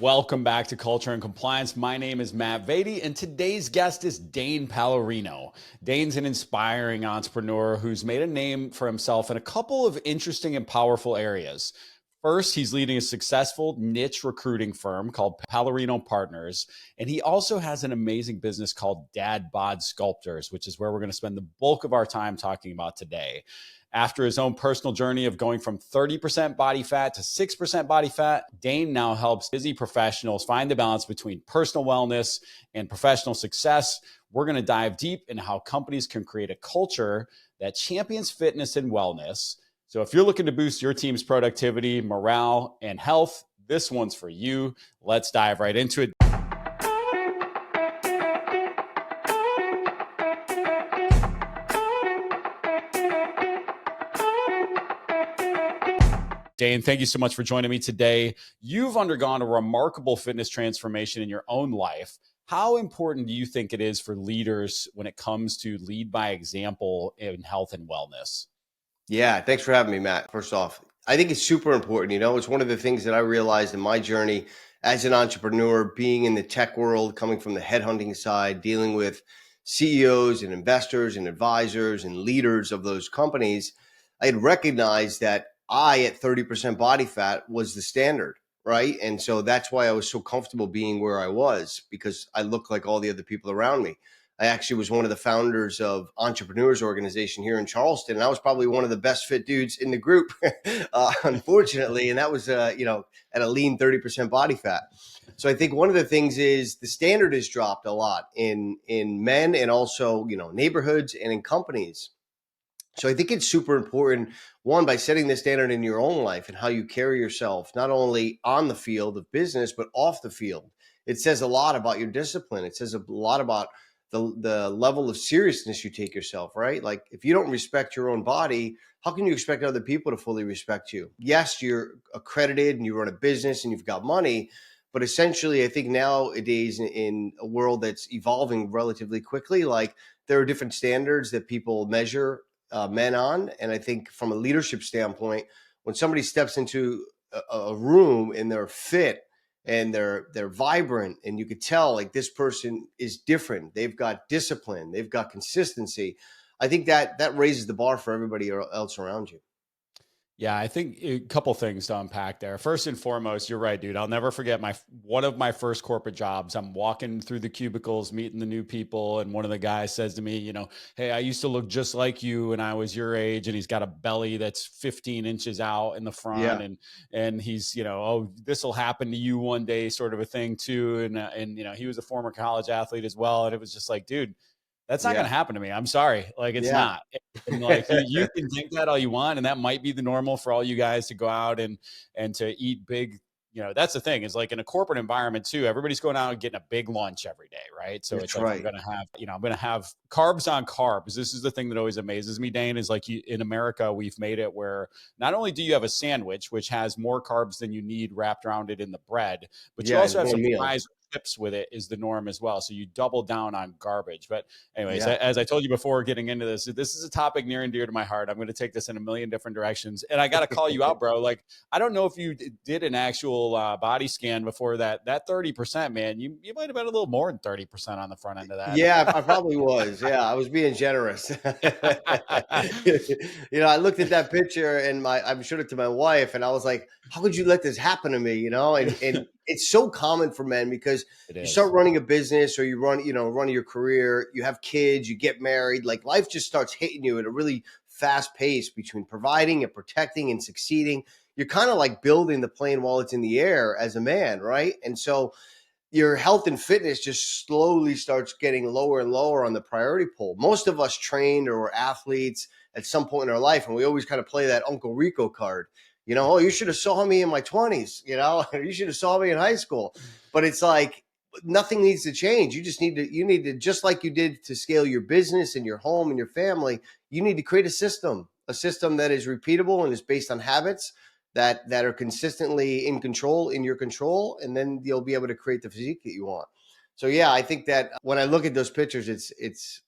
Welcome back to Culture and Compliance. My name is Matt Vady, and today's guest is Dane Palarino. Dane's an inspiring entrepreneur who's made a name for himself in a couple of interesting and powerful areas. First, he's leading a successful niche recruiting firm called Pallorino Partners, and he also has an amazing business called Dad Bod Sculptors, which is where we're going to spend the bulk of our time talking about today. After his own personal journey of going from 30% body fat to 6% body fat, Dane now helps busy professionals find the balance between personal wellness and professional success. We're going to dive deep into how companies can create a culture that champions fitness and wellness. So if you're looking to boost your team's productivity, morale, and health, this one's for you. Let's dive right into it. Dane, thank you so much for joining me today. You've undergone a remarkable fitness transformation in your own life. How important do you think it is for leaders when it comes to lead by example in health and wellness? Yeah, thanks for having me, Matt. First off, I think it's super important. It's one of the things that I realized in my journey as an entrepreneur, being in the tech world, coming from the headhunting side, dealing with CEOs and investors and advisors and leaders of those companies. I had recognized that I, at 30% body fat, was the standard, right? And so that's why I was so comfortable being where I was, because I looked like all the other people around me. I actually was one of the founders of Entrepreneurs Organization here in Charleston, and I was probably one of the best fit dudes in the group, unfortunately. And that was, at a lean 30% body fat. So I think one of the things is the standard has dropped a lot in men and also, neighborhoods and in companies. So I think it's super important, one, by setting the standard in your own life and how you carry yourself, not only on the field of business, but off the field. It says a lot about your discipline. It says a lot about the level of seriousness you take yourself, right? Like if you don't respect your own body, how can you expect other people to fully respect you? Yes, you're accredited and you run a business and you've got money, but essentially I think nowadays in a world that's evolving relatively quickly, like there are different standards that people measure men on. And I think from a leadership standpoint, when somebody steps into a room and they're fit and they're vibrant, and you could tell like this person is different, they've got discipline, they've got consistency, I think that raises the bar for everybody else around you. Yeah, I think a couple things to unpack there. First and foremost, you're right, dude. I'll never forget one of my first corporate jobs. I'm walking through the cubicles, meeting the new people, and one of the guys says to me, "Hey, I used to look just like you when I was your age," and he's got a belly that's 15 inches out in the front, Yeah. and he's, "Oh, this will happen to you one day," sort of a thing too. And he was a former college athlete as well, and it was just like, dude, that's not going Yeah. to happen to me. I'm sorry. Like it's Yeah. not. And like you can think that all you want. And that might be the normal for all you guys to go out and to eat big. That's the thing is like in a corporate environment too, everybody's going out and getting a big lunch every day. Right. So it's That's like, I'm right. going to have, I'm going to have carbs on carbs. This is the thing that always amazes me, Dane, is like in America, we've made it where not only do you have a sandwich, which has more carbs than you need wrapped around it in the bread, but you Yeah, also it's have one some meal. fries chips with it is the norm as well. So you double down on garbage. But anyways, Yeah. as I told you before getting into this is a topic near and dear to my heart. I'm going to take this in a million different directions. And I got to call you out, bro. Like, I don't know if you did an actual body scan before that 30%, man. You might have been a little more than 30% on the front end of Yeah, I that. probably was. Yeah, I was being generous. I looked at that picture and I showed it to my wife, and I was like, "How could you let this happen to me?" And it's so common for men because It you start is. running a business or you run your career, you have kids, you get married, like life just starts hitting you at a really fast pace between providing and protecting and succeeding. You're kind of like building the plane while it's in the air as a man, right? And so your health and fitness just slowly starts getting lower and lower on the priority poll. Most of us trained or were athletes at some point in our life, and we always kind of play that Uncle Rico card. Oh, you should have saw me in my 20s, you should have saw me in high school. But it's like nothing needs to change. You need to, just like you did to scale your business and your home and your family, you need to create a system that is repeatable and is based on habits that are consistently in your control, and then you'll be able to create the physique that you want. So yeah, I think that when I look at those pictures, it's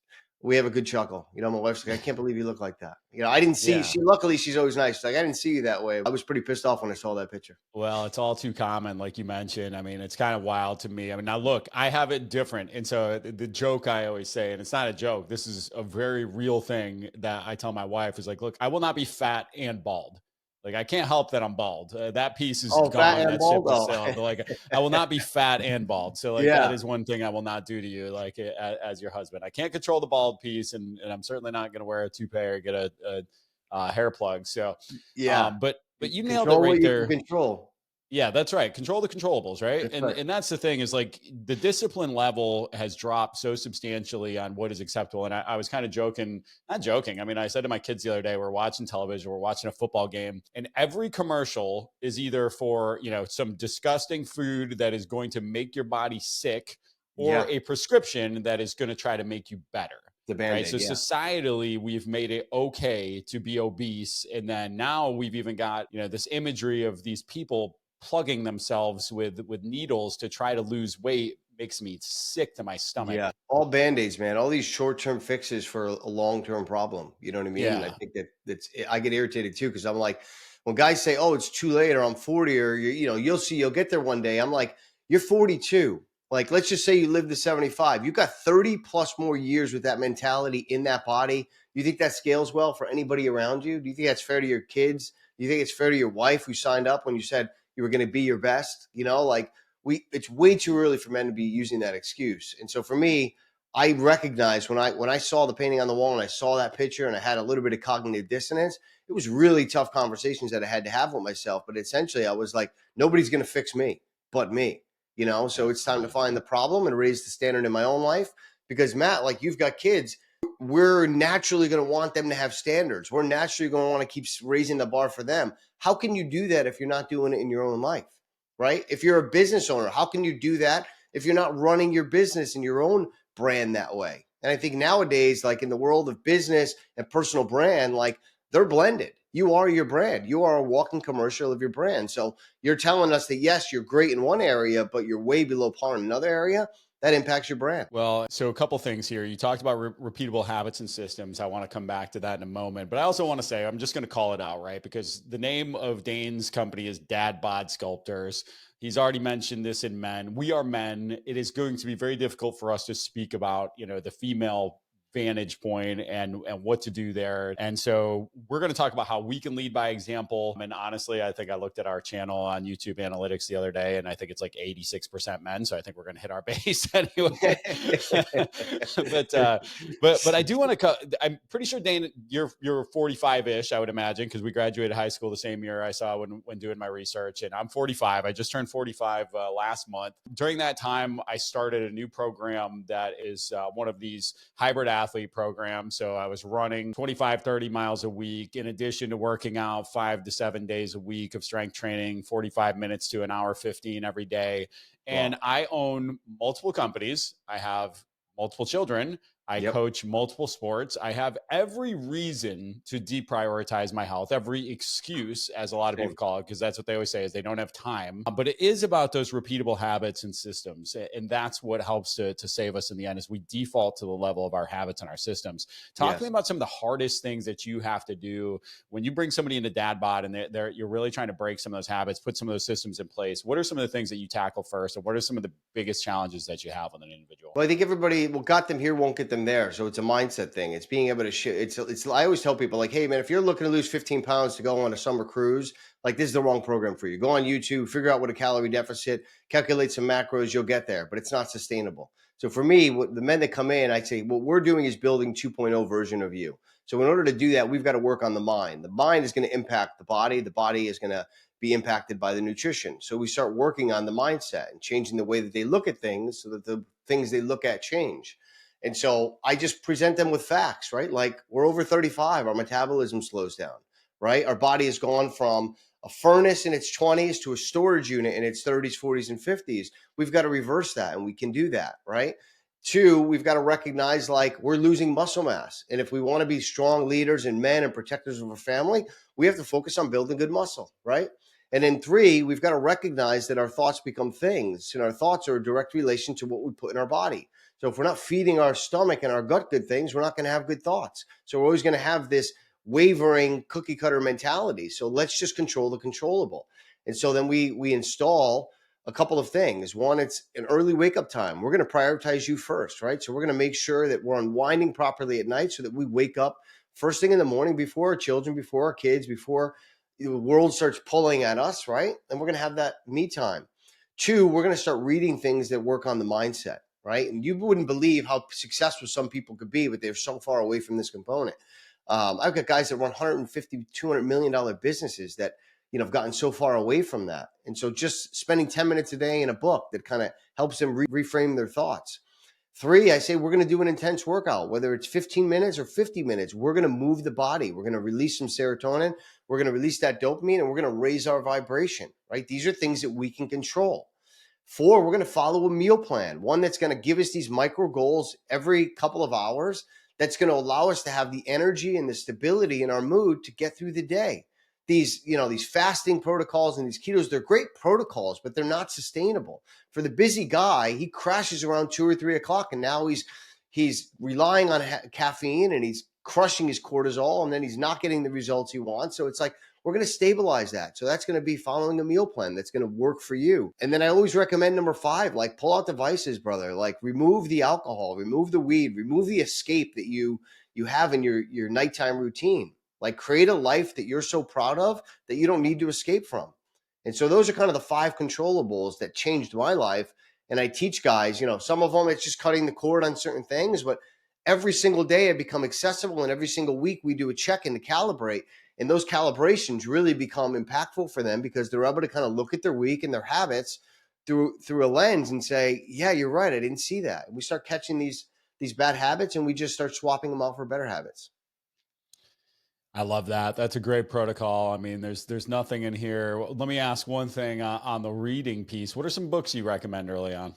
we have a good chuckle. You know, my wife's like, I can't believe you look like that. You know, I didn't see, Yeah. luckily she's always nice. She's like, I didn't see you that way. I was pretty pissed off when I saw that picture. Well, it's all too common, like you mentioned. I mean, it's kind of wild to me. I mean, now look, I have it different. And so the joke I always say, and it's not a joke, this is a very real thing that I tell my wife is like, look, I will not be fat and bald. Like, I can't help that I'm bald. That piece is Oh, fat gone. and That ship bald. has Oh, sailed. But like, I will not be fat and bald. So, like, that yeah. is one thing I will not do to you, like, as your husband. I can't control the bald piece, and I'm certainly not going to wear a toupee or get a hair plug. So, Yeah. but you nailed it Control right what you can there. control. Yeah, that's right. Control the controllables, right? That's right. And that's the thing is like the discipline level has dropped so substantially on what is acceptable. And I was kind of joking, not joking. I mean, I said to my kids the other day, we're watching television, we're watching a football game, and every commercial is either for, you know, some disgusting food that is going to make your body sick or Yeah. a prescription that is going to try to make you better. The Right. Band-Aid. So Yeah. societally, we've made it okay to be obese. And then now we've even got, you know, this imagery of these people plugging themselves with needles to try to lose weight makes me sick to my stomach. Yeah. All Band-Aids, man. All these short-term fixes for a long-term problem. You know what I mean? And I Yeah. think I get irritated too, because I'm like, when guys say, oh, it's too late, or I'm 40, or you know, you'll see, you'll get there one day. I'm like, you're 42. Like, let's just say you live to 75. You've got 30 plus more years with that mentality in that body. You think that scales well for anybody around you? Do you think that's fair to your kids? Do you think it's fair to your wife who signed up when you said you were going to be your best? You know, like, it's way too early for men to be using that excuse. And so for me, I recognized when I saw the painting on the wall and I saw that picture and I had a little bit of cognitive dissonance, it was really tough conversations that I had to have with myself. But essentially I was like, nobody's going to fix me but me, you know? So it's time to find the problem and raise the standard in my own life, because Matt, like, you've got kids, we're naturally going to want them to have standards. We're naturally going to want to keep raising the bar for them. How can you do that if you're not doing it in your own life? Right? If you're a business owner, how can you do that if you're not running your business and your own brand that way? And I think nowadays, like in the world of business and personal brand, like, they're blended. You are your brand. You are a walking commercial of your brand. So you're telling us that, yes, you're great in one area, but you're way below par in another area. That impacts your brand. Well, so a couple things here. You talked about repeatable habits and systems. I want to come back to that in a moment, but I also want to say I'm just going to call it out, right? Because the name of Dane's company is Dad Bod Sculptors. He's already mentioned this in men. We are men. It is going to be very difficult for us to speak about, you know, the female vantage point and what to do there. And so we're going to talk about how we can lead by example. And honestly, I think I looked at our channel on YouTube analytics the other day, and I think it's like 86% men. So I think we're going to hit our base anyway. but I do want to. I'm pretty sure, Dane, you're 45-ish, I would imagine, because we graduated high school the same year I saw when doing my research. And I'm 45. I just turned 45 last month. During that time, I started a new program that is one of these hybrid athlete program. So I was running 25, 30 miles a week, in addition to working out 5 to 7 days a week of strength training, 45 minutes to an hour 15 every day. And Wow. I own multiple companies. I have multiple children. I Yep. coach multiple sports. I have every reason to deprioritize my health, every excuse, as a lot of Same. people call it, because that's what they always say is they don't have time. But it is about those repeatable habits and systems. And that's what helps to save us in the end, is we default to the level of our habits and our systems. Talk to me Yes. about some of the hardest things that you have to do when you bring somebody into Dad Bod and you're really trying to break some of those habits, put some of those systems in place. What are some of the things that you tackle first? And what are some of the biggest challenges that you have with an individual? Well, I think everybody, what got them here won't get them there. So it's a mindset thing. It's being able to it's I always tell people, like, hey man, if you're looking to lose 15 pounds to go on a summer cruise, like, this is the wrong program for you. Go on YouTube, figure out what a calorie deficit, calculate some macros, you'll get there, but it's not sustainable. So for me, what the men that come in, I say, what we're doing is building 2.0 version of you. So in order to do that, we've got to work on the mind. The mind is going to impact the body. The body is going to be impacted by the nutrition. So we start working on the mindset and changing the way that they look at things so that the things they look at change. And so I just present them with facts, right? Like, we're over 35, our metabolism slows down, right? Our body has gone from a furnace in its 20s to a storage unit in its 30s, 40s, and 50s. We've got to reverse that, and we can do that, right? Two, we've got to recognize, like, we're losing muscle mass. And if we want to be strong leaders and men and protectors of our family, we have to focus on building good muscle, right? And then 3, we've got to recognize that our thoughts become things, and our thoughts are a direct relation to what we put in our body. So if we're not feeding our stomach and our gut good things, we're not going to have good thoughts. So we're always going to have this wavering cookie cutter mentality. So let's just control the controllable. And so then we install a couple of things. One, it's an early wake up time. We're going to prioritize you first, right? So we're going to make sure that we're unwinding properly at night so that we wake up first thing in the morning before our children, before our kids, before the world starts pulling at us, right? And we're going to have that me time. 2, we're going to start reading things that work on the mindset, right? And you wouldn't believe how successful some people could be, but they're so far away from this component. I've got guys that run 150, $200 million businesses that, have gotten so far away from that. And so just spending 10 minutes a day in a book that kind of helps them reframe their thoughts. 3, I say we're going to do an intense workout, whether it's 15 minutes or 50 minutes. We're going to move the body. We're going to release some serotonin. We're going to release that dopamine, and we're going to raise our vibration, right? These are things that we can control. 4, we're going to follow a meal plan, one that's going to give us these micro goals every couple of hours that's going to allow us to have the energy and the stability in our mood to get through the day. These fasting protocols and these ketos, they're great protocols, but they're not sustainable. For the busy guy, he crashes around 2 or 3 o'clock, and now he's relying on caffeine, and he's crushing his cortisol, and then he's not getting the results he wants. So it's like, we're going to stabilize that. So that's going to be following a meal plan that's going to work for you. And then I always recommend number 5, like pull out the vices, brother. Like remove the alcohol, remove the weed, remove the escape that you have in your nighttime routine. Like create a life that you're so proud of that you don't need to escape from. And so those are kind of the 5 controllables that changed my life. And I teach guys, some of them it's just cutting the cord on certain things, but every single day I become accessible, and every single week we do a check-in to calibrate. And those calibrations really become impactful for them because they're able to kind of look at their week and their habits through a lens and say, yeah, you're right, I didn't see that. And we start catching these bad habits, and we just start swapping them out for better habits. I love that. That's a great protocol. I mean, there's nothing in here. Let me ask one thing on the reading piece. What are some books you recommend early on?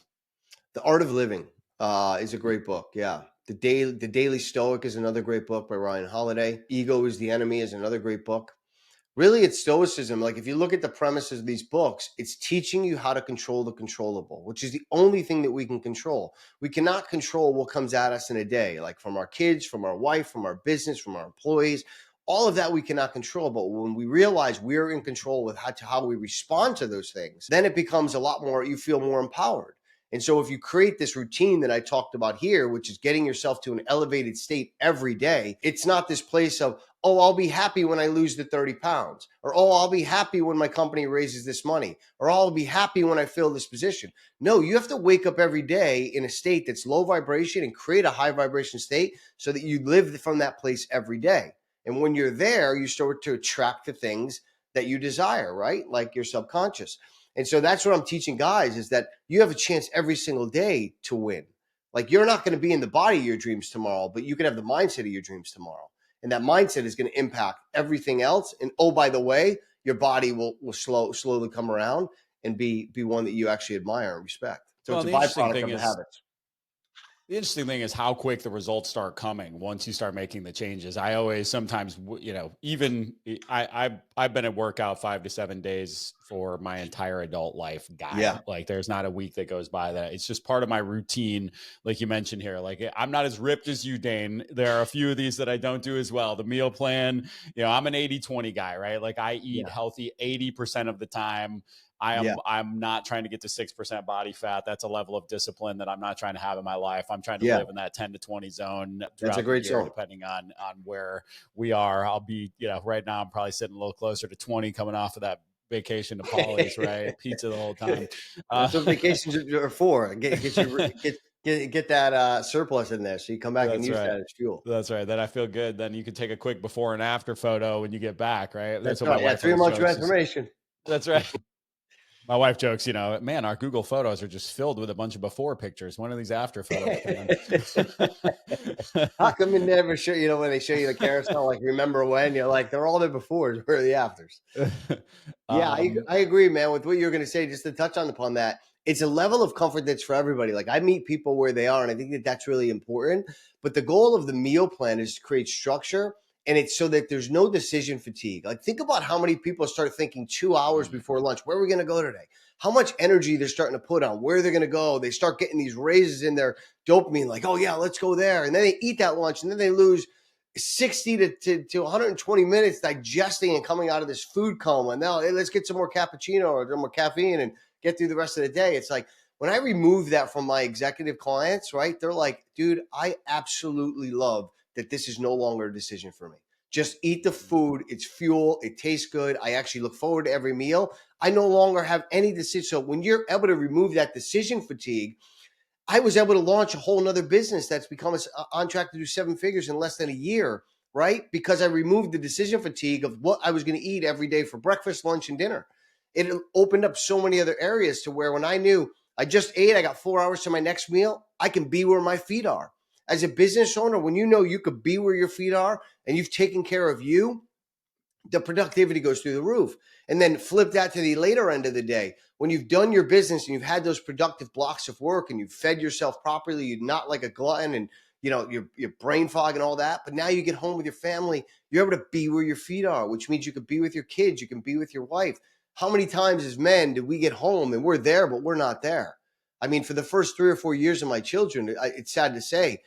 The Art of Living is a great book. Yeah. The Daily Stoic is another great book by Ryan Holiday. Ego is the Enemy is another great book. Really, it's stoicism. Like if you look at the premises of these books, it's teaching you how to control the controllable, which is the only thing that we can control. We cannot control what comes at us in a day, like from our kids, from our wife, from our business, from our employees. All of that we cannot control. But when we realize we're in control with how we respond to those things, then it becomes a lot more, you feel more empowered. And so if you create this routine that I talked about here, which is getting yourself to an elevated state every day, it's not this place of, oh, I'll be happy when I lose the 30 pounds, or, oh, I'll be happy when my company raises this money, or I'll be happy when I fill this position. No, you have to wake up every day in a state that's low vibration and create a high vibration state so that you live from that place every day. And when you're there, you start to attract the things that you desire, right? Like your subconscious. And so that's what I'm teaching guys is that you have a chance every single day to win. Like you're not going to be in the body of your dreams tomorrow, but you can have the mindset of your dreams tomorrow. And that mindset is going to impact everything else. And oh, by the way, your body will slowly come around and be one that you actually admire and respect. So Well, it's a the interesting byproduct thing of the is habits. The interesting thing is how quick the results start coming once you start making the changes. I always sometimes, even I've been at workout 5 to 7 days for my entire adult life, guy. Yeah. Like there's not a week that goes by that it's just part of my routine. Like you mentioned here, like I'm not as ripped as you, Dane. There are a few of these that I don't do as well. The meal plan, I'm an 80-20 guy, right? Like I eat healthy 80% of the time. I'm not trying to get to 6% body fat. That's a level of discipline that I'm not trying to have in my life. I'm trying to live in that 10 to 20 zone throughout the year, depending on where we are. I'll be, right now I'm probably sitting a little closer to 20 coming off of that vacation to Polly's, right? Pizza the whole time. That's what vacations are for. Get that surplus in there so you come back and use that as fuel. That's right. Then I feel good. Then you can take a quick before and after photo when you get back, right? That's right. Yeah, 3-month transformation. That's right. My wife jokes, man, our Google photos are just filled with a bunch of before pictures. When are these after photos coming? How come you never show, when they show you the carousel, like remember when, you're like, they're all the befores, where are the afters? Yeah, I agree, man, with what you're going to say, just to touch upon that. It's a level of comfort that's for everybody. Like I meet people where they are, and I think that that's really important. But the goal of the meal plan is to create structure And it's so that there's no decision fatigue. Like, think about how many people start thinking 2 hours before lunch, where are we going to go today? How much energy they're starting to put on where they're going to go. They start getting these raises in their dopamine, like, oh yeah, let's go there. And then they eat that lunch, and then they lose 60 to 120 minutes digesting and coming out of this food coma. Now, hey, let's get some more cappuccino or some more caffeine and get through the rest of the day. It's like, when I remove that from my executive clients, right, they're like, dude, I absolutely love that this is no longer a decision for me. Just eat the food. It's fuel. It tastes good. I actually look forward to every meal. I no longer have any decision. So when you're able to remove that decision fatigue, I was able to launch a whole nother business that's become on track to do 7 figures in less than a year, right? Because I removed the decision fatigue of what I was going to eat every day for breakfast, lunch, and dinner. It opened up so many other areas to where when I knew I just ate, I got 4 hours to my next meal, I can be where my feet are. As a business owner, when you know you could be where your feet are and you've taken care of you, the productivity goes through the roof. And then flip that to the later end of the day. When you've done your business and you've had those productive blocks of work and you've fed yourself properly, you're not like a glutton and your brain fog and all that. But now you get home with your family, you're able to be where your feet are, which means you can be with your kids, you can be with your wife. How many times as men did we get home and we're there, but we're not there? I mean, for the first 3 or 4 years of my children, it's sad to say,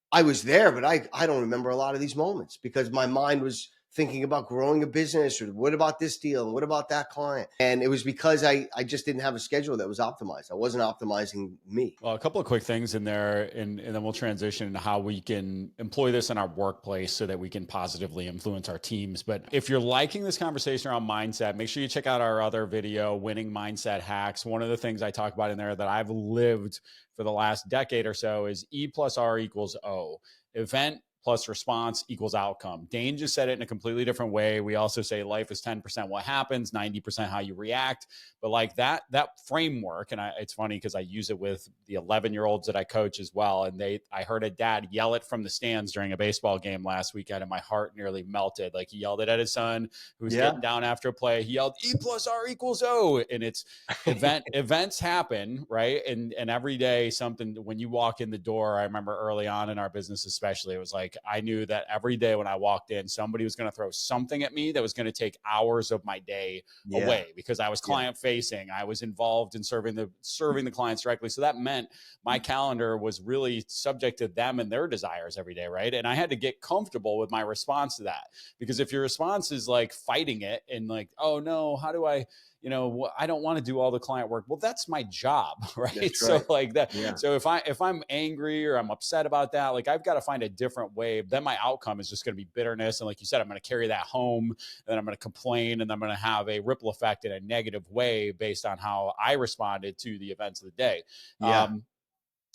I was there, but I don't remember a lot of these moments because my mind was thinking about growing a business or what about this deal and what about that client. And it was because I just didn't have a schedule that was optimized. I wasn't optimizing me. Well, a couple of quick things in there, and then we'll transition into how we can employ this in our workplace so that we can positively influence our teams. But if you're liking this conversation around mindset, make sure you check out our other video, Winning Mindset Hacks. One of the things I talk about in there that I've lived for the last decade or so is E plus R equals O. Event plus response equals outcome. Dane just said it in a completely different way. We also say life is 10% what happens, 90% how you react. But like that framework, and it's funny because I use it with the 11-year-olds that I coach as well. And I heard a dad yell it from the stands during a baseball game last weekend, and my heart nearly melted. Like, he yelled it at his son who was getting down after a play. He yelled E plus R equals O. And it's events happen, right? And every day something, when you walk in the door, I remember early on in our business especially, it was like, I knew that every day when I walked in, somebody was going to throw something at me that was going to take hours of my day away because I was client facing. I was involved in serving the clients directly. So that meant my calendar was really subject to them and their desires every day, right? And I had to get comfortable with my response to that, because if your response is like fighting it and like, oh no, how do I don't want to do all the client work. Well, that's my job, right? That's right. So like that. Yeah. So if I'm angry or I'm upset about that, like, I've got to find a different way. Then my outcome is just going to be bitterness. And like you said, I'm going to carry that home, and then I'm going to complain, and I'm going to have a ripple effect in a negative way based on how I responded to the events of the day. Yeah.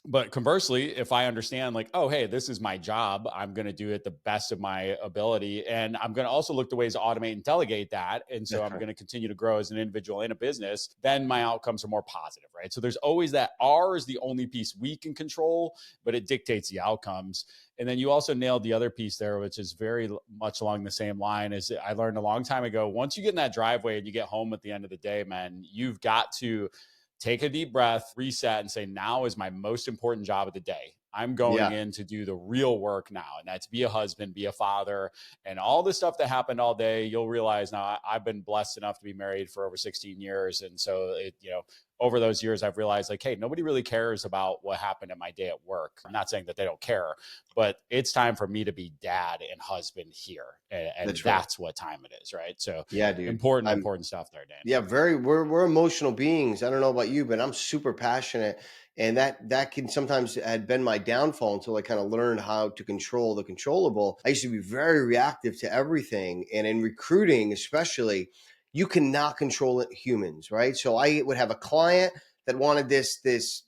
But conversely, if I understand like, oh, hey, this is my job, I'm going to do it the best of my ability. And I'm going to also look to ways to automate and delegate that. And so I'm going to continue to grow as an individual in a business. Then my outcomes are more positive, right? So there's always that R is the only piece we can control, but it dictates the outcomes. And then you also nailed the other piece there, which is very much along the same line. Is I learned a long time ago, once you get in that driveway and you get home at the end of the day, man, you've got to take a deep breath, reset, and say, now is my most important job of the day. I'm going in to do the real work now. And that's be a husband, be a father, and all the stuff that happened all day. You'll realize now I've been blessed enough to be married for over 16 years. And so over those years, I've realized like, hey, nobody really cares about what happened in my day at work. I'm not saying that they don't care, but it's time for me to be dad and husband here. And that's what time it is. Right. So yeah, dude, important stuff there, Dan. Yeah. We're emotional beings. I don't know about you, but I'm super passionate. And that can sometimes had been my downfall until I kind of learned how to control the controllable. I used to be very reactive to everything. And in recruiting, especially, you cannot control humans, right? So I would have a client that wanted this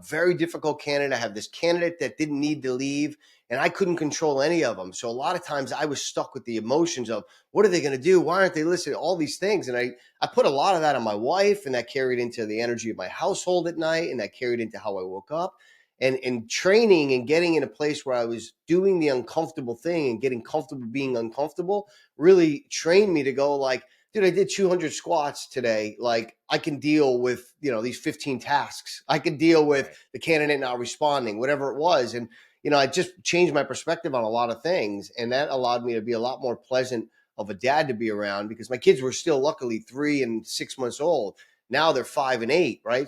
very difficult candidate. I have this candidate that didn't need to leave, and I couldn't control any of them. So a lot of times I was stuck with the emotions of, what are they going to do? Why aren't they listening? All these things. And I put a lot of that on my wife, and that carried into the energy of my household at night, and that carried into how I woke up. And training and getting in a place where I was doing the uncomfortable thing and getting comfortable being uncomfortable really trained me to go like, dude, I did 200 squats today. Like, I can deal with, these 15 tasks. I can deal with the candidate not responding, whatever it was. And, I just changed my perspective on a lot of things. And that allowed me to be a lot more pleasant of a dad to be around, because my kids were still luckily 3 and 6 months old. Now they're 5 and 8, right?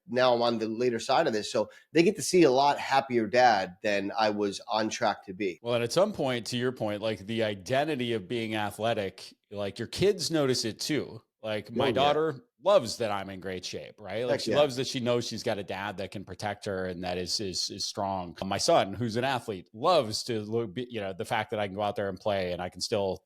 Now I'm on the later side of this. So they get to see a lot happier dad than I was on track to be. Well, and at some point, to your point, like the identity of being athletic, like your kids notice it too. Like my Oh yeah. daughter loves that I'm in great shape, right? Like Heck she yeah. loves that she knows she's got a dad that can protect her and that is strong. My son, who's an athlete, loves to look, the fact that I can go out there and play and I can still,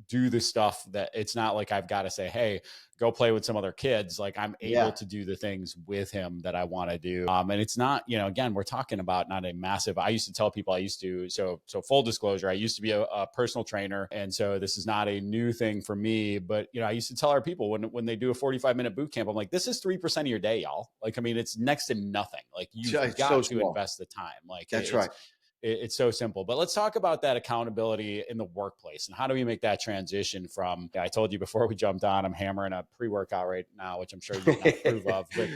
do the stuff that it's not like I've got to say, hey, go play with some other kids. Like I'm able Yeah. to do the things with him that I want to do. And it's not, again, we're talking about not a massive, I used to tell people so full disclosure, I used to be a personal trainer. And so this is not a new thing for me, but I used to tell our people when they do a 45-minute boot camp, I'm like, this is 3% of your day, y'all. Like, I mean, it's next to nothing. Like you've It's so got to small. invest the time. Like That's right. it's so simple. But let's talk about that accountability in the workplace and how do we make that transition from, I told you before we jumped on, I'm hammering a pre-workout right now, which I'm sure you can approve of, but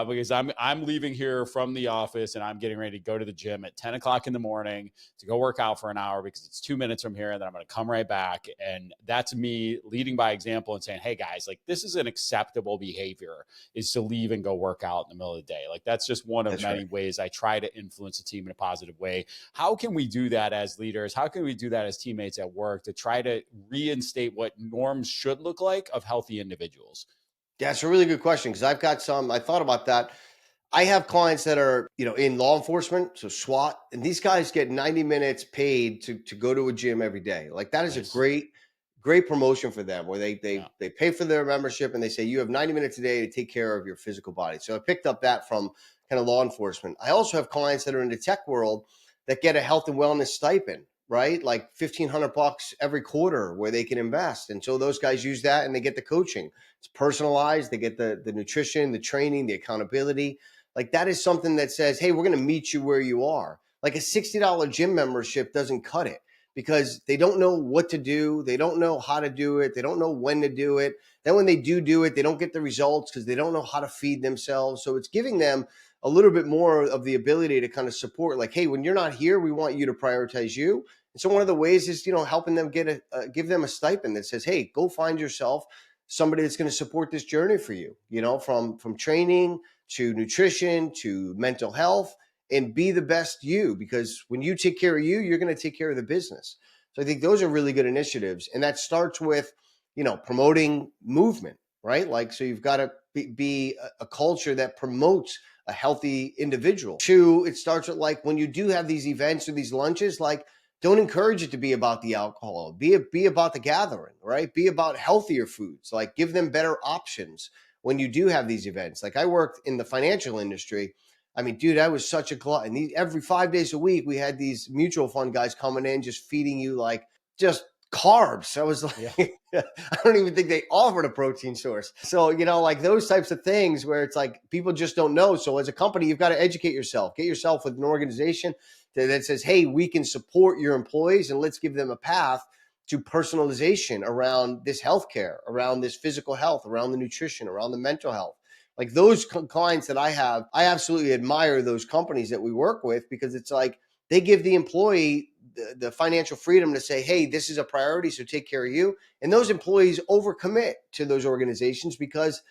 because I'm leaving here from the office and I'm getting ready to go to the gym at 10 o'clock in the morning to go work out for an hour because it's 2 minutes from here. And then I'm going to come right back. And that's me leading by example and saying, hey guys, like this is an acceptable behavior, is to leave and go work out in the middle of the day. Like that's just one of That's many right. ways I try to influence a team in a positive way. How can we do that as leaders? How can we do that as teammates at work to try to reinstate what norms should look like of healthy individuals? That's a really good question, because I thought about that. I have clients that are, in law enforcement, so SWAT, and these guys get 90 minutes paid to go to a gym every day. Like that is a Nice. great promotion for them, where Yeah. they pay for their membership and they say you have 90 minutes a day to take care of your physical body. So I picked up that from kind of law enforcement. I also have clients that are in the tech world that get a health and wellness stipend, right? Like $1,500 every quarter where they can invest. And so those guys use that and they get the coaching. It's personalized. They get the nutrition, the training, the accountability. Like that is something that says, hey, we're going to meet you where you are. Like a $60 gym membership doesn't cut it, because they don't know what to do. They don't know how to do it. They don't know when to do it. Then when they do it, they don't get the results because they don't know how to feed themselves. So it's giving them a little bit more of the ability to kind of support, like, hey, when you're not here, we want you to prioritize you. And so one of the ways is, helping them give them a stipend that says, hey, go find yourself somebody that's going to support this journey for you, from training to nutrition to mental health, and be the best you, because when you take care of you, you're going to take care of the business. So I think those are really good initiatives. And that starts with, promoting movement, right? Like, so you've got to be a culture that promotes a healthy individual. Two, it starts with, like, when you do have these events or these lunches, like, don't encourage it to be about the alcohol. Be about the gathering, right? Be about healthier foods. Like, give them better options when you do have these events. Like, I worked in the financial industry. I mean, dude, I was such a glutton. Every 5 days a week, we had these mutual fund guys coming in, just feeding you like just carbs. I was like, Yeah. I don't even think they offered a protein source. So, like those types of things where it's like people just don't know. So as a company, you've got to educate yourself, get yourself with an organization that says, hey, we can support your employees and let's give them a path to personalization around this healthcare, around this physical health, around the nutrition, around the mental health. Like those clients that I have, I absolutely admire those companies that we work with, because it's like they give the employee the financial freedom to say, hey, this is a priority, so take care of you. And those employees overcommit to those organizations because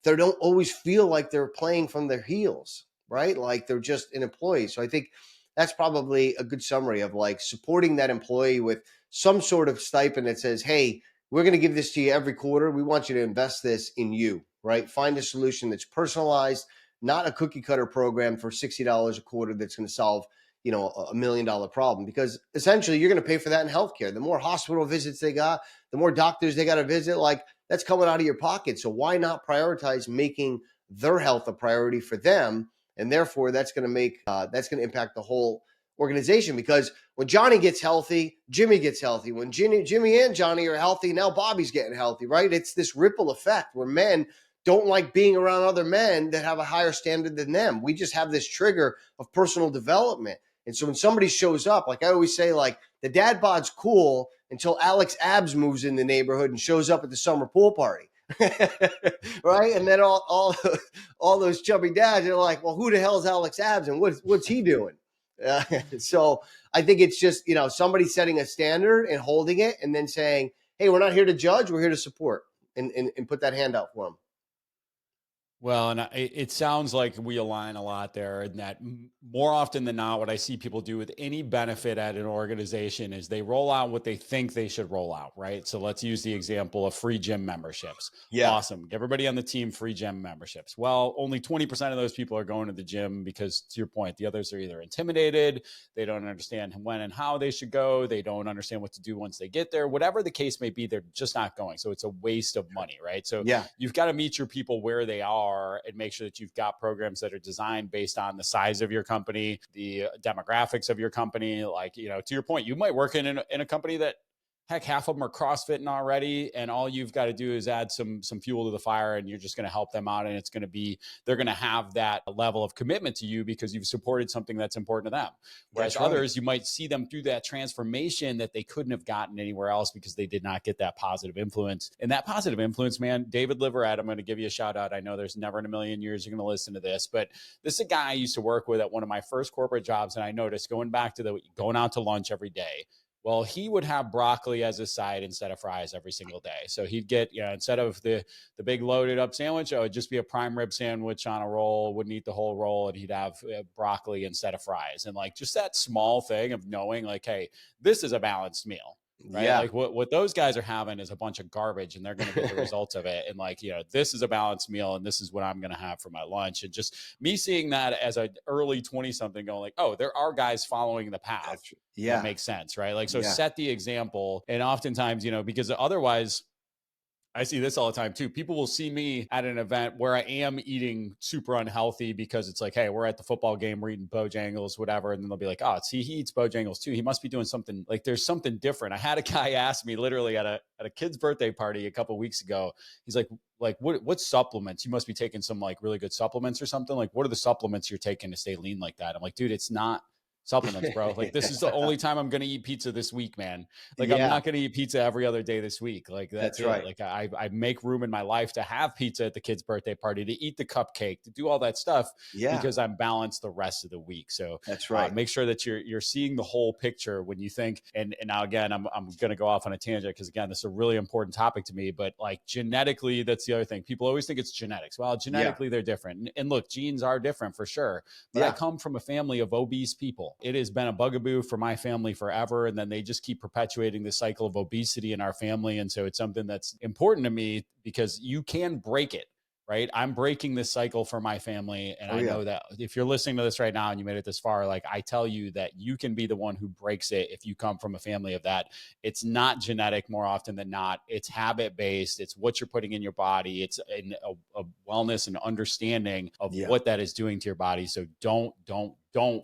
they don't always feel like they're playing from their heels, right? Like they're just an employee. So I think that's probably a good summary of like supporting that employee with some sort of stipend that says, hey, we're going to give this to you every quarter. We want you to invest this in you, right? Find a solution that's personalized, not a cookie cutter program for $60 a quarter that's going to solve $1 million problem, because essentially you're going to pay for that in healthcare. The more hospital visits they got, the more doctors they got to visit, like that's coming out of your pocket. So why not prioritize making their health a priority for them? And therefore that's going to impact the whole organization, because when Johnny gets healthy, Jimmy gets healthy. When Jimmy and Johnny are healthy, now Bobby's getting healthy, right? It's this ripple effect where men don't like being around other men that have a higher standard than them. We just have this trigger of personal development. And so when somebody shows up, like I always say, like the dad bod's cool until Alex Abs moves in the neighborhood and shows up at the summer pool party. Right? And then all those chubby dads are like, well, who the hell is Alex Abs and what's he doing? Uh, so I think it's just, somebody setting a standard and holding it and then saying, hey, we're not here to judge, we're here to support, and put that hand out for them. Well, and it sounds like we align a lot there, and that more often than not, what I see people do with any benefit at an organization is they roll out what they think they should roll out, right? So let's use the example of free gym memberships. Yeah, Awesome. Everybody on the team, free gym memberships. Well, only 20% of those people are going to the gym because, to your point, the others are either intimidated, they don't understand when and how they should go, they don't understand what to do once they get there. Whatever the case may be, they're just not going. So it's a waste of money, right? So yeah, you've got to meet your people where they are and make sure that you've got programs that are designed based on the size of your company, the demographics of your company. Like, to your point, you might work in a company that, heck, half of them are CrossFitting already, and all you've got to do is add some fuel to the fire, and you're just going to help them out, and it's going to be, they're going to have that level of commitment to you because you've supported something that's important to them. Whereas that's right. others, you might see them through that transformation that they couldn't have gotten anywhere else because they did not get that positive influence. And that positive influence, man, David Liverett, I'm going to give you a shout out. I know there's never in a million years you're going to listen to this, but this is a guy I used to work with at one of my first corporate jobs, and I noticed going back to going out to lunch every day. Well, he would have broccoli as a side instead of fries every single day. So he'd get, instead of the big loaded up sandwich, it would just be a prime rib sandwich on a roll, wouldn't eat the whole roll, and he'd have broccoli instead of fries. And like just that small thing of knowing like, hey, this is a balanced meal. Right. Yeah. Like what those guys are having is a bunch of garbage and they're going to get the results of it. And like, this is a balanced meal and this is what I'm going to have for my lunch. And just me seeing that as an early 20 something going like, oh, there are guys following the path that Yeah. makes sense. Right. Like, so Yeah. set the example. And oftentimes, because otherwise, I see this all the time too. People will see me at an event where I am eating super unhealthy because it's like, hey, we're at the football game, we're eating Bojangles, whatever. And then they'll be like, oh, see, he eats Bojangles too. He must be doing something, like there's something different. I had a guy ask me literally at a kid's birthday party a couple of weeks ago. He's like what supplements? You must be taking some like really good supplements or something. Like, what are the supplements you're taking to stay lean like that? I'm like, dude, it's not supplements, bro. Like, this is the only time I'm going to eat pizza this week, man. Like, I'm Yeah. not going to eat pizza every other day this week. Like, that's That's it. right. Like, I make room in my life to have pizza at the kid's birthday party, to eat the cupcake, to do all that stuff Yeah. because I'm balanced the rest of the week. So That's right. make sure that you're seeing the whole picture when you think, and now again, I'm going to go off on a tangent because again, this is a really important topic to me, but like genetically, that's the other thing. People always think it's genetics. Well, genetically they're different. And look, genes are different for sure, but I come from a family of obese people. It has been a bugaboo for my family forever. And then they just keep perpetuating the cycle of obesity in our family. And so it's something that's important to me because you can break it. Right. I'm breaking this cycle for my family. And I know that if you're listening to this right now and you made it this far, like I tell you that you can be the one who breaks it if you come from a family of that. It's not genetic more often than not. It's habit based. It's what you're putting in your body. It's a wellness and understanding of what that is doing to your body. So don't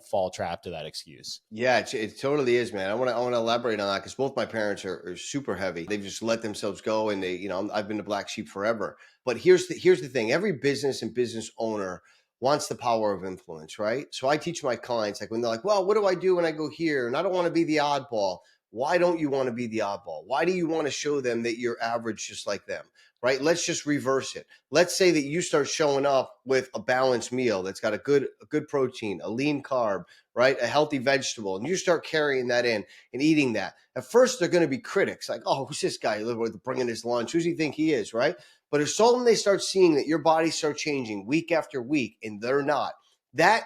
fall trap to that excuse. Yeah, it totally is, man. I want to elaborate on that because both my parents are super heavy. They've just let themselves go, and I've been the black sheep forever. But here's the thing: every business and business owner wants the power of influence, right? So I teach my clients, like when they're like, "Well, what do I do when I go here?" And I don't want to be the oddball. Why don't you want to be the oddball? Why do you want to show them that you're average just like them? Right? Let's just reverse it. Let's say that you start showing up with a balanced meal that's got a good protein, a lean carb, right? A healthy vegetable. And you start carrying that in and eating that. At first, they're going to be critics like, oh, who's this guy bringing his lunch? Who's he think he is, right? But as soon they start seeing that your body start changing week after week and they're not, that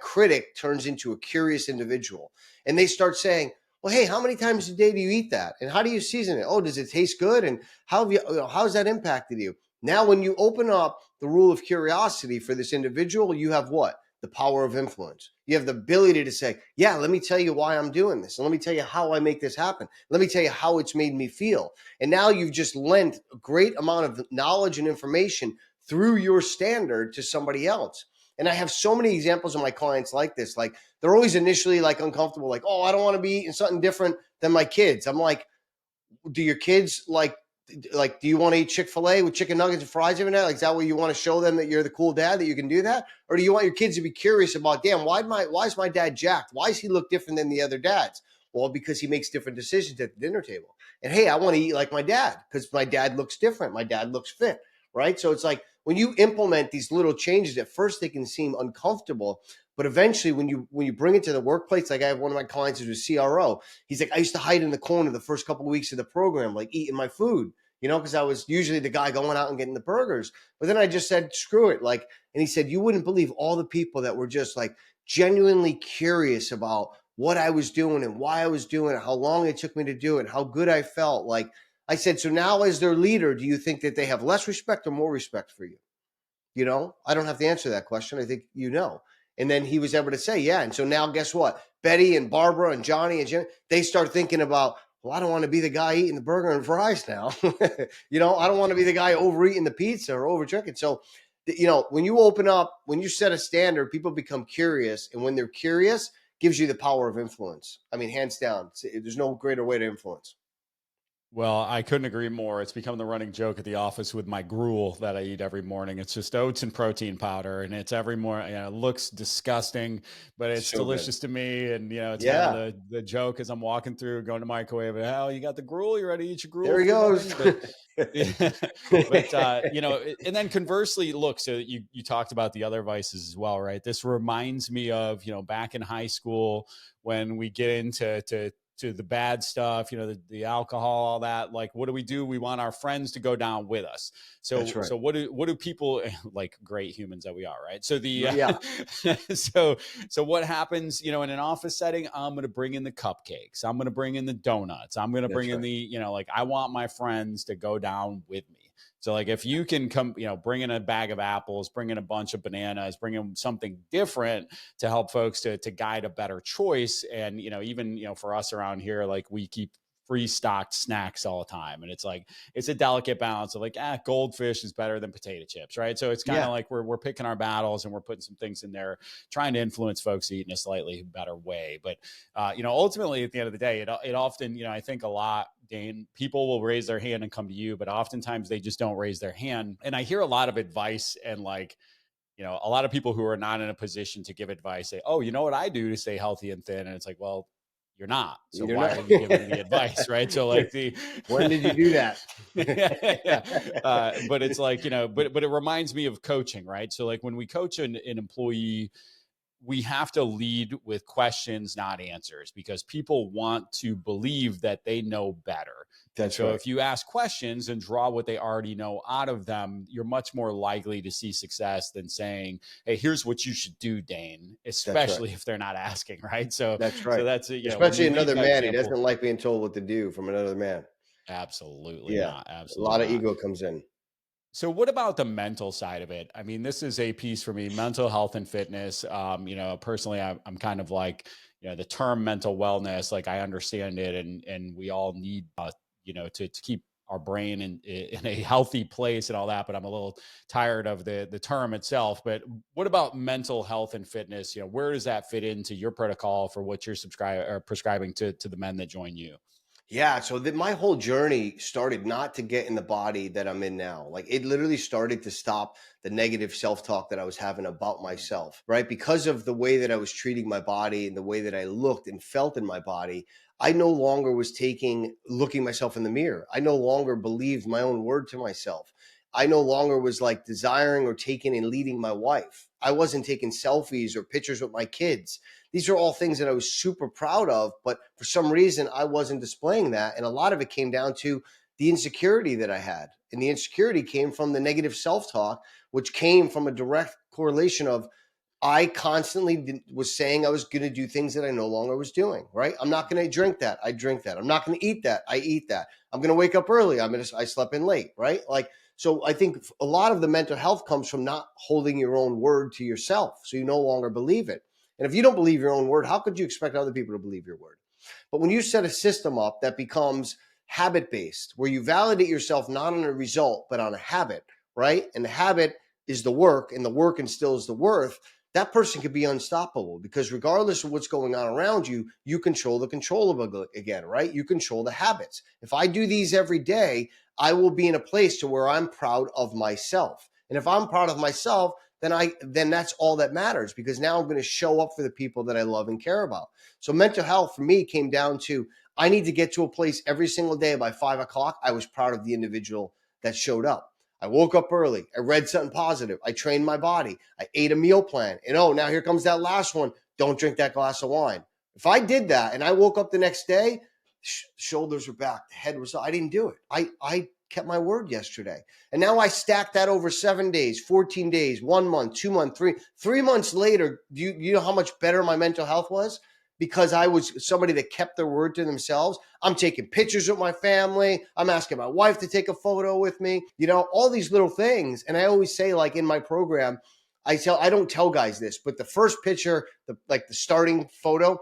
critic turns into a curious individual. And they start saying, well, hey, how many times a day do you eat that? And how do you season it? Oh, does it taste good? And how's that impacted you? Now, when you open up the rule of curiosity for this individual, you have what? The power of influence. You have the ability to say, yeah, let me tell you why I'm doing this. And let me tell you how I make this happen. Let me tell you how it's made me feel. And now you've just lent a great amount of knowledge and information through your standard to somebody else. And I have so many examples of my clients like this. Like they're always initially like uncomfortable, like, oh, I don't want to be eating something different than my kids. I'm like, do your kids like, do you want to eat Chick-fil-A with chicken nuggets and fries every night? Like, is that what you want to show them, that you're the cool dad, that you can do that? Or do you want your kids to be curious about, damn, why is my dad jacked? Why does he look different than the other dads? Well, because he makes different decisions at the dinner table. And hey, I want to eat like my dad because my dad looks different. My dad looks fit, right? So it's like when you implement these little changes, at first they can seem uncomfortable, But eventually when you bring it to the workplace, like I have one of my clients who's a CRO, he's like, I used to hide in the corner the first couple of weeks of the program, like eating my food, because I was usually the guy going out and getting the burgers. But then I just said, screw it. Like, and he said, you wouldn't believe all the people that were just like genuinely curious about what I was doing and why I was doing it, how long it took me to do it, how good I felt. Like I said, so now as their leader, do you think that they have less respect or more respect for you? I don't have to answer that question. I think And then he was able to say, yeah. And so now guess what? Betty and Barbara and Johnny and Jim, they start thinking about, well, I don't want to be the guy eating the burger and fries now. I don't want to be the guy overeating the pizza or over drinking. So, when you open up, when you set a standard, people become curious. And when they're curious, gives you the power of influence. I mean, hands down, there's no greater way to influence. Well, I couldn't agree more. It's become the running joke at the office with my gruel that I eat every morning. It's just oats and protein powder, and it's every morning. It looks disgusting, but it's So delicious to me. And it's kind yeah, of the joke as I'm walking through, going to microwave. Hell, you got the gruel? You ready to eat your gruel there he for the goes. morning? And then conversely, look. So you talked about the other vices as well, right? This reminds me of back in high school when we get into to the bad stuff, the alcohol, all that. Like, what do? We want our friends to go down with us. That's right. So what do people like great humans that we are, right? So Yeah. so what happens, in an office setting? I'm going to bring in the cupcakes. I'm going to bring in the donuts. I'm going to bring That's in right. like I want my friends to go down with me. So like if you can come, bring in a bag of apples, bring in a bunch of bananas, bring in something different to help folks to guide a better choice. And, even, for us around here, like we keep free stocked snacks all the time. And it's like, it's a delicate balance of like, goldfish is better than potato chips. Right. So it's kind of Yeah. like we're picking our battles and we're putting some things in there, trying to influence folks to eat in a slightly better way. But, ultimately at the end of the day, it often, I think a lot, Dane, people will raise their hand and come to you, but oftentimes they just don't raise their hand. And I hear a lot of advice and like, a lot of people who are not in a position to give advice say, oh, you know what I do to stay healthy and thin? And it's like, well, you're not. So You're why not. are you giving the advice? Right. So like When did you do that? yeah. But it's like, but it reminds me of coaching, right? So like when we coach an employee, we have to lead with questions, not answers, because people want to believe that they know better. And That's so right. if you ask questions and draw what they already know out of them, you're much more likely to see success than saying, hey, here's what you should do, Dane, That's right. especially if they're not asking, right? So That's right. that's, when Especially we lead another by man. He example, doesn't like being told what to do from another man. absolutely Yeah. not. A Absolutely lot of not. ego comes in. So what about the mental side of it? I mean, this is a piece for me, mental health and fitness. Personally, I'm kind of like, the term mental wellness, like I understand it and we all need, to keep our brain in a healthy place and all that, but I'm a little tired of the term itself. But what about mental health and fitness? Where does that fit into your protocol for what you're prescribing to the men that join you? Yeah, so my whole journey started not to get in the body that I'm in now. Like it literally started to stop the negative self-talk that I was having about myself, right? Because of the way that I was treating my body and the way that I looked and felt in my body, I no longer was looking myself in the mirror. I no longer believed my own word to myself. I no longer was like desiring or taking and leading my wife. I wasn't taking selfies or pictures with my kids. These are all things that I was super proud of, but for some reason I wasn't displaying that. And a lot of it came down to the insecurity that I had. And the insecurity came from the negative self-talk, which came from a direct correlation of I constantly was saying I was going to do things that I no longer was doing, right? I'm not going to drink that. I drink that. I'm not going to eat that. I eat that. I'm going to wake up early. I slept in late, right? Like, so I think a lot of the mental health comes from not holding your own word to yourself. So you no longer believe it. And if you don't believe your own word, how could you expect other people to believe your word? But when you set a system up that becomes habit based, where you validate yourself not on a result, but on a habit, right? And the habit is the work, and the work instills the worth. That person could be unstoppable because regardless of what's going on around you, you control the controllable again, right? You control the habits. If I do these every day, I will be in a place to where I'm proud of myself. And if I'm proud of myself, then that's all that matters because now I'm going to show up for the people that I love and care about. So mental health for me came down to I need to get to a place every single day by 5 o'clock. I was proud of the individual that showed up. I woke up early. I read something positive. I trained my body. I ate a meal plan. And oh, now here comes that last one. Don't drink that glass of wine. If I did that and I woke up the next day, shoulders were back, the head was, I didn't do it. I kept my word yesterday. And now I stacked that over 7 days, 14 days, 1 month, 2 months, 3 months later. You know how much better my mental health was? Because I was somebody that kept their word to themselves. I'm taking pictures with my family. I'm asking my wife to take a photo with me, all these little things. And I always say, like in my program, I don't tell guys this, but the first picture, the starting photo,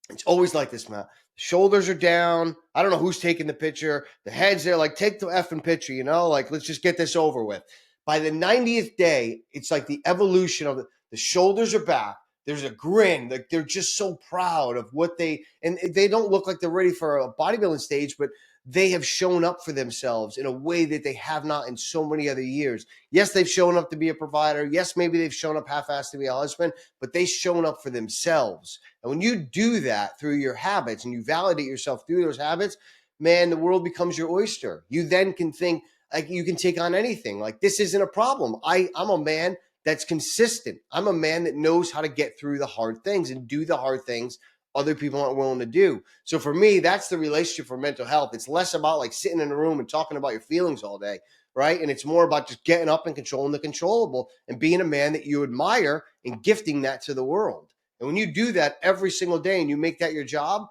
it's always like this, Matt. The shoulders are down. I don't know who's taking the picture. The head's there. Like, take the effing picture, like, let's just get this over with. By the 90th day, it's like the evolution of the shoulders are back. There's a grin. Like, they're just so proud of what and they don't look like they're ready for a bodybuilding stage, but they have shown up for themselves in a way that they have not in so many other years. Yes, they've shown up to be a provider. Yes, maybe they've shown up half-assed to be a husband, but they've shown up for themselves. And when you do that through your habits and you validate yourself through those habits, man, the world becomes your oyster. You then can think like you can take on anything. Like, this isn't a problem. I'm a man that's consistent. I'm a man that knows how to get through the hard things and do the hard things other people aren't willing to do. So for me, that's the relationship for mental health. It's less about like sitting in a room and talking about your feelings all day, right? And it's more about just getting up and controlling the controllable and being a man that you admire and gifting that to the world. And when you do that every single day and you make that your job,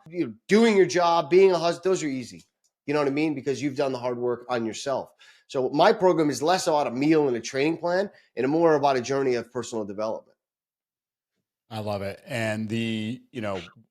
doing your job, being a husband, those are easy. You know what I mean? Because you've done the hard work on yourself. So my program is less about a meal and a training plan and more about a journey of personal development. I love it. And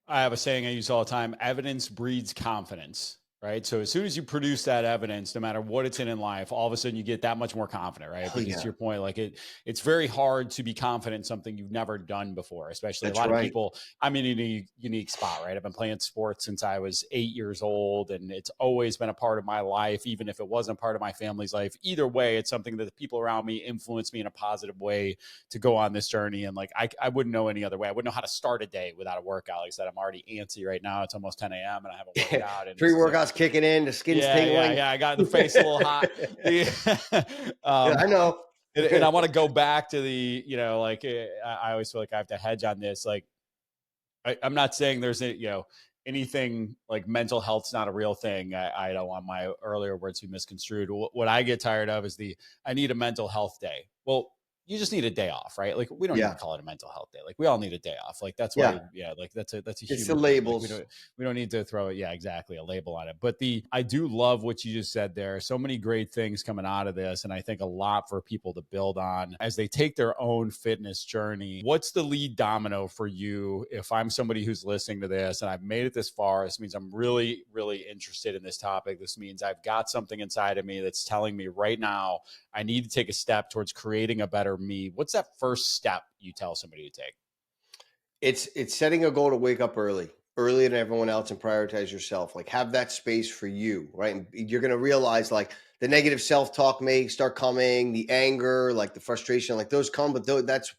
I have a saying I use all the time: evidence breeds confidence, right? So as soon as you produce that evidence, no matter what it's in life, all of a sudden you get that much more confident, right? Oh, Because yeah. to your point, like it's very hard to be confident in something you've never done before, especially a That's lot of right. people. I'm in a unique spot, right? I've been playing sports since I was 8 years old, and it's always been a part of my life, even if it wasn't a part of my family's life. Either way, it's something that the people around me influence me in a positive way to go on this journey. And like, I wouldn't know any other way. I wouldn't know how to start a day without a workout. Like I said, I'm already antsy right now. It's almost 10 a.m. and I haven't worked out. And it's like, Pre-workouts kicking in, the skin's tingling. yeah. I got the face a little hot. Yeah, I know. And I want to go back to I always feel like I have to hedge on this. Like, I'm not saying there's anything like mental health's not a real thing. I don't want my earlier words to be misconstrued. What I get tired of is I need a mental health day. Well, you just need a day off, right? Like, we don't need to call it a mental health day. Like, we all need a day off. Like, that's why, like that's a It's human the thing. labels. Like, we don't need to throw it. Yeah, exactly. A label on it. But I do love what you just said there. So many great things coming out of this. And I think a lot for people to build on as they take their own fitness journey. What's the lead domino for you? If I'm somebody who's listening to this and I've made it this far, this means I'm really, really interested in this topic. This means I've got something inside of me that's telling me right now, I need to take a step towards creating a better me. What's that first step you tell somebody to take? It's setting a goal to wake up earlier than everyone else, and prioritize yourself. Like, have that space for you, right? And you're going to realize like the negative self-talk may start coming, the anger, like the frustration, like those come, but that's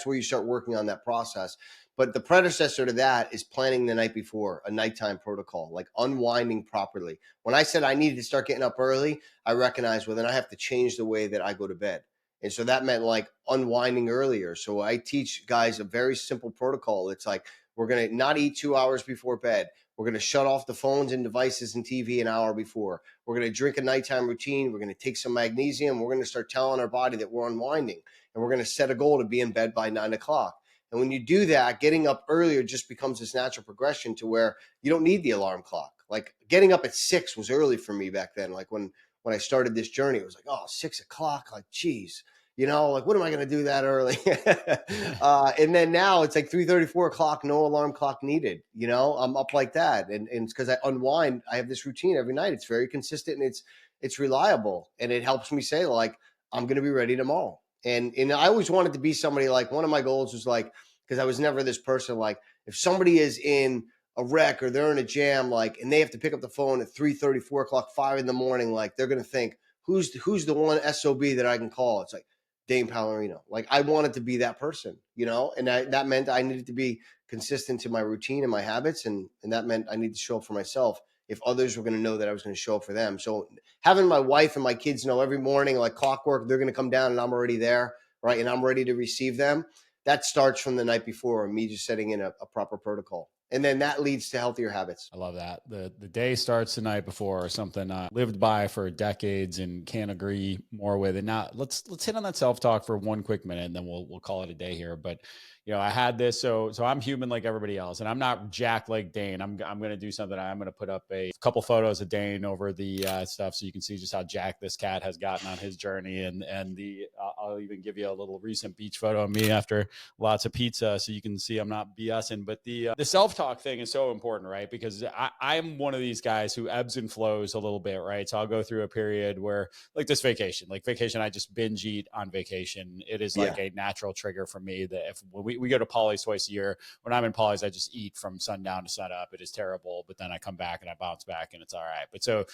where you start working on that process. But the predecessor to that is planning the night before, a nighttime protocol, like unwinding properly. When I said I needed to start getting up early, I recognized, well, then I have to change the way that I go to bed. And so that meant like unwinding earlier. So I teach guys a very simple protocol. It's like, we're going to not eat 2 hours before bed. We're going to shut off the phones and devices and TV an hour before. We're going to drink a nighttime routine. We're going to take some magnesium. We're going to start telling our body that we're unwinding. And we're going to set a goal to be in bed by 9 o'clock. And when you do that, getting up earlier just becomes this natural progression to where you don't need the alarm clock. Like, getting up at 6 was early for me back then. Like, when I started this journey, it was like, oh, 6 o'clock, like, geez, like, what am I going to do that early? And then now it's like 3:30, 4 o'clock, no alarm clock needed. I'm up like that. And it's because I unwind. I have this routine every night. It's very consistent and it's reliable. And it helps me say, like, I'm going to be ready tomorrow. And I always wanted to be somebody, like, one of my goals was like, because I was never this person, like, if somebody is in a wreck or they're in a jam, like, and they have to pick up the phone at 3:30, 4 o'clock, 5 in the morning, like, they're going to think, who's the one SOB that I can call? It's like Dane Palarino. Like, I wanted to be that person, and that meant I needed to be consistent to my routine and my habits. And that meant I need to show up for myself if others were going to know that I was going to show up for them. So having my wife and my kids know every morning, like clockwork, they're going to come down and I'm already there, right? And I'm ready to receive them. That starts from the night before, me just setting in a proper protocol. And then that leads to healthier habits. I love that. The day starts the night before, or something lived by for decades and can't agree more with. And now let's hit on that self-talk for one quick minute, and then we'll call it a day here. But I had this, so I'm human like everybody else, and I'm not jacked like Dane. I'm going to do something. I'm going to put up a couple photos of Dane over the stuff, so you can see just how jacked this cat has gotten on his journey. And I'll even give you a little recent beach photo of me after lots of pizza, so you can see I'm not BSing. But the self-talk thing is so important, right? Because I'm one of these guys who ebbs and flows a little bit, right? So I'll go through a period where, like vacation, I just binge eat on vacation. It is like a natural trigger for me that when we go to Polly's twice a year, when I'm in Polly's, I just eat from sundown to sunup. It is terrible, but then I come back and I bounce back and it's all right. But so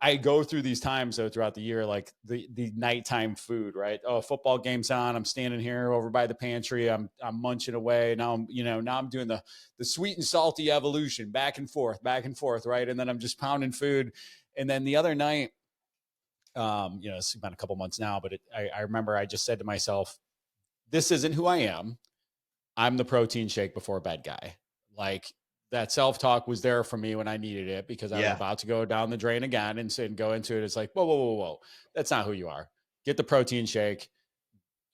I go through these times though throughout the year, like the nighttime food, right? Oh, football game's on. I'm standing here over by the pantry. I'm munching away. Now I'm doing the sweet and salty evolution, back and forth, right? And then I'm just pounding food. And then the other night, it's been a couple months now, but I remember I just said to myself, this isn't who I am. I'm the protein shake before bed guy. Like, that self-talk was there for me when I needed it, because I was about to go down the drain again and go into it. It's like, whoa. That's not who you are. Get the protein shake,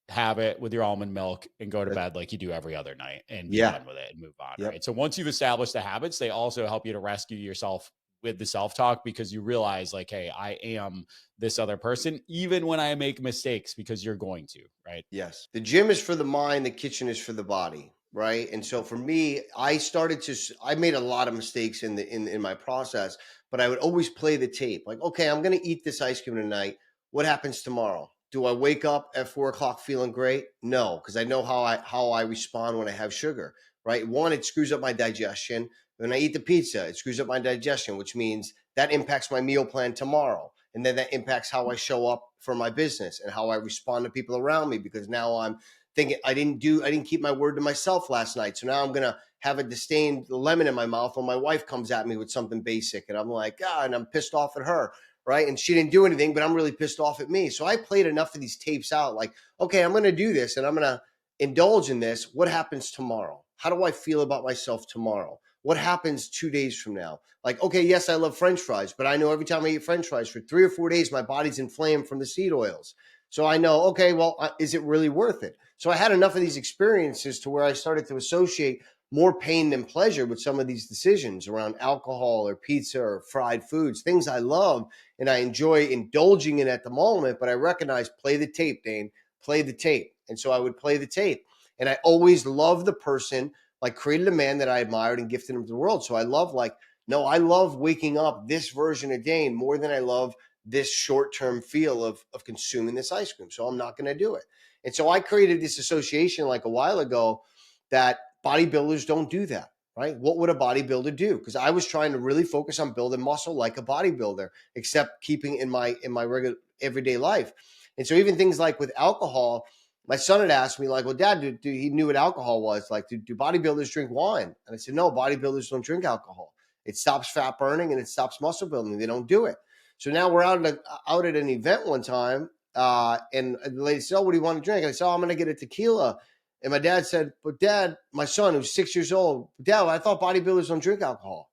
have it with your almond milk, and go to bed like you do every other night, and be done with it and move on. Right. So once you've established the habits, they also help you to rescue yourself with the self-talk, because you realize, like, hey, I am this other person, even when I make mistakes, because you're going to, right? Yes. The gym is for the mind, the kitchen is for the body, right? And so for me, I made a lot of mistakes in my process, but I would always play the tape. Like, okay, I'm going to eat this ice cream tonight. What happens tomorrow? Do I wake up at 4:00 feeling great? No, because I know how I respond when I have sugar, right? One, it screws up my digestion. When I eat the pizza, it screws up my digestion, which means that impacts my meal plan tomorrow. And then that impacts how I show up for my business and how I respond to people around me, because now I'm thinking I didn't keep my word to myself last night. So now I'm going to have a disdain lemon in my mouth when my wife comes at me with something basic, and I'm like, and I'm pissed off at her. Right. And she didn't do anything, but I'm really pissed off at me. So I played enough of these tapes out, like, okay, I'm going to do this and I'm going to indulge in this. What happens tomorrow? How do I feel about myself tomorrow? What happens 2 days from now? Like, okay, yes, I love French fries, but I know every time I eat French fries for 3 or 4 days, my body's inflamed from the seed oils. So I know, okay, well, is it really worth it? So I had enough of these experiences to where I started to associate more pain than pleasure with some of these decisions around alcohol or pizza or fried foods, things I love and I enjoy indulging in at the moment. But I recognize, play the tape, Dane, play the tape. And so I would play the tape. And I always loved the person, like, created a man that I admired and gifted him to the world. So I love, I love waking up this version of Dane more than I love this short-term feel of consuming this ice cream. So I'm not going to do it. And so I created this association like a while ago that bodybuilders don't do that, right? What would a bodybuilder do? Because I was trying to really focus on building muscle like a bodybuilder, except keeping in my regular everyday life. And so even things like with alcohol, my son had asked me, like, well, Dad, he knew what alcohol was. Like, do bodybuilders drink wine? And I said, no, bodybuilders don't drink alcohol. It stops fat burning and it stops muscle building. They don't do it. So now we're out at an event one time, and the lady said, oh, what do you want to drink? And I said, oh, I'm going to get a tequila. And my dad said, but Dad, my son, who's 6 years old, Dad, I thought bodybuilders don't drink alcohol.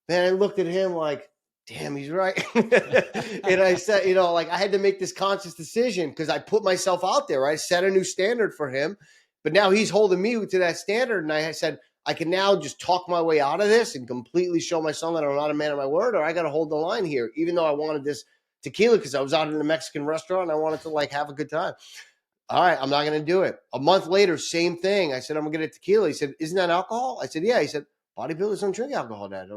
Man, I looked at him like, damn, he's right. And I said, I had to make this conscious decision because I put myself out there. I set a new standard for him, but now he's holding me to that standard. And I said, I can now just talk my way out of this and completely show my son that I'm not a man of my word, or I got to hold the line here, even though I wanted this tequila because I was out in a Mexican restaurant and I wanted to have a good time. All right, I'm not going to do it. A month later, same thing. I said, I'm going to get a tequila. He said, isn't that alcohol? I said, yeah. He said, bodybuilders don't drink alcohol, Dad.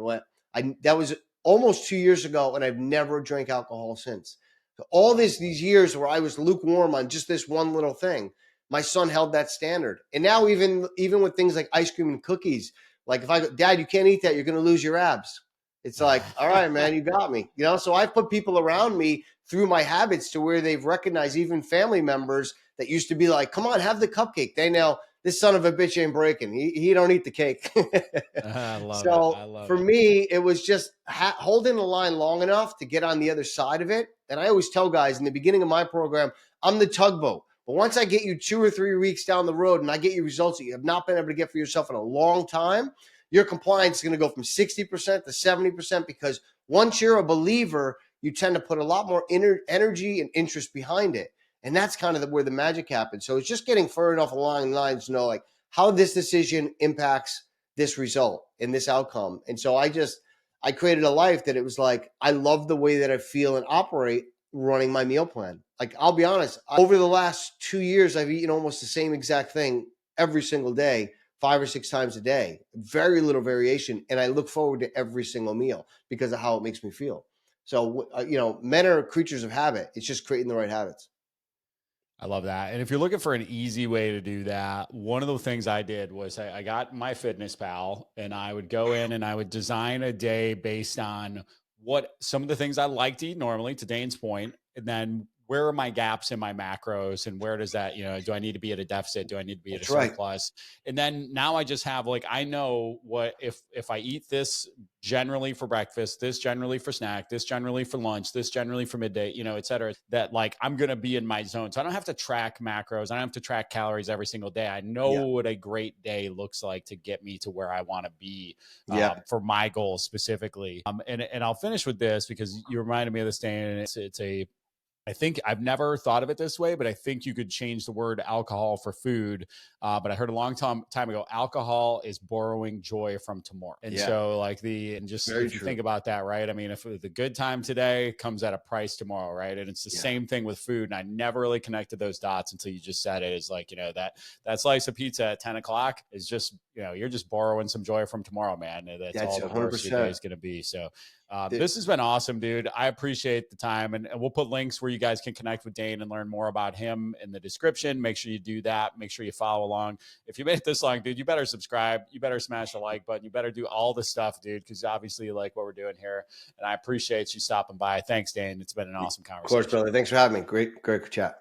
That was almost 2 years ago, and I've never drank alcohol since. So all these years where I was lukewarm on just this one little thing, my son held that standard. And now even with things like ice cream and cookies, like if I go, Dad, you can't eat that, you're going to lose your abs. It's like, all right, man, you got me. So I've put people around me through my habits to where they've recognized, even family members that used to be like, come on, have the cupcake. They now this son of a bitch ain't breaking. He don't eat the cake. I love it. So I love for it. me, it was just holding the line long enough to get on the other side of it. And I always tell guys in the beginning of my program, I'm the tugboat. But once I get you 2 or 3 weeks down the road and I get you results that you have not been able to get for yourself in a long time, your compliance is going to go from 60% to 70% because once you're a believer, you tend to put a lot more energy and interest behind it. And that's kind of where the magic happens. So it's just getting far enough along the lines to know like how this decision impacts this result and this outcome. And so I created a life that it was like, I love the way that I feel and operate running my meal plan. Like, I'll be honest, over the last 2 years, I've eaten almost the same exact thing every single day, 5 or 6 times a day, very little variation. And I look forward to every single meal because of how it makes me feel. So, men are creatures of habit. It's just creating the right habits. I love that. And if you're looking for an easy way to do that, one of the things I did was I got my Fitness Pal and I would go in and I would design a day based on what some of the things I like to eat normally, to Dane's point, and then where are my gaps in my macros and where does that, do I need to be at a deficit? Do I need to be at a That's right. surplus? And then now I just have like, I know what, if I eat this generally for breakfast, this generally for snack, this generally for lunch, this generally for midday, et cetera, that like I'm going to be in my zone. So I don't have to track macros. I don't have to track calories every single day. I know what a great day looks like to get me to where I want to be for my goals specifically. And I'll finish with this because you reminded me of this, Dan, and I think I've never thought of it this way, but I think you could change the word alcohol for food. But I heard a long time ago, alcohol is borrowing joy from tomorrow. And so like if you think about that, right? I mean, if the good time today comes at a price tomorrow, right? And it's the same thing with food. And I never really connected those dots until you just said it. Is like, that slice of pizza at 10 o'clock is just, you're just borrowing some joy from tomorrow, man. That's all the rest of your day is going to be. So this has been awesome, dude. I appreciate the time. And we'll put links where you guys can connect with Dane and learn more about him in the description. Make sure you do that. Make sure you follow along. If you made it this long, dude, you better subscribe. You better smash the like button. You better do all the stuff, dude, because obviously you like what we're doing here. And I appreciate you stopping by. Thanks, Dane. It's been an awesome conversation. Of course, brother. Thanks for having me. Great chat.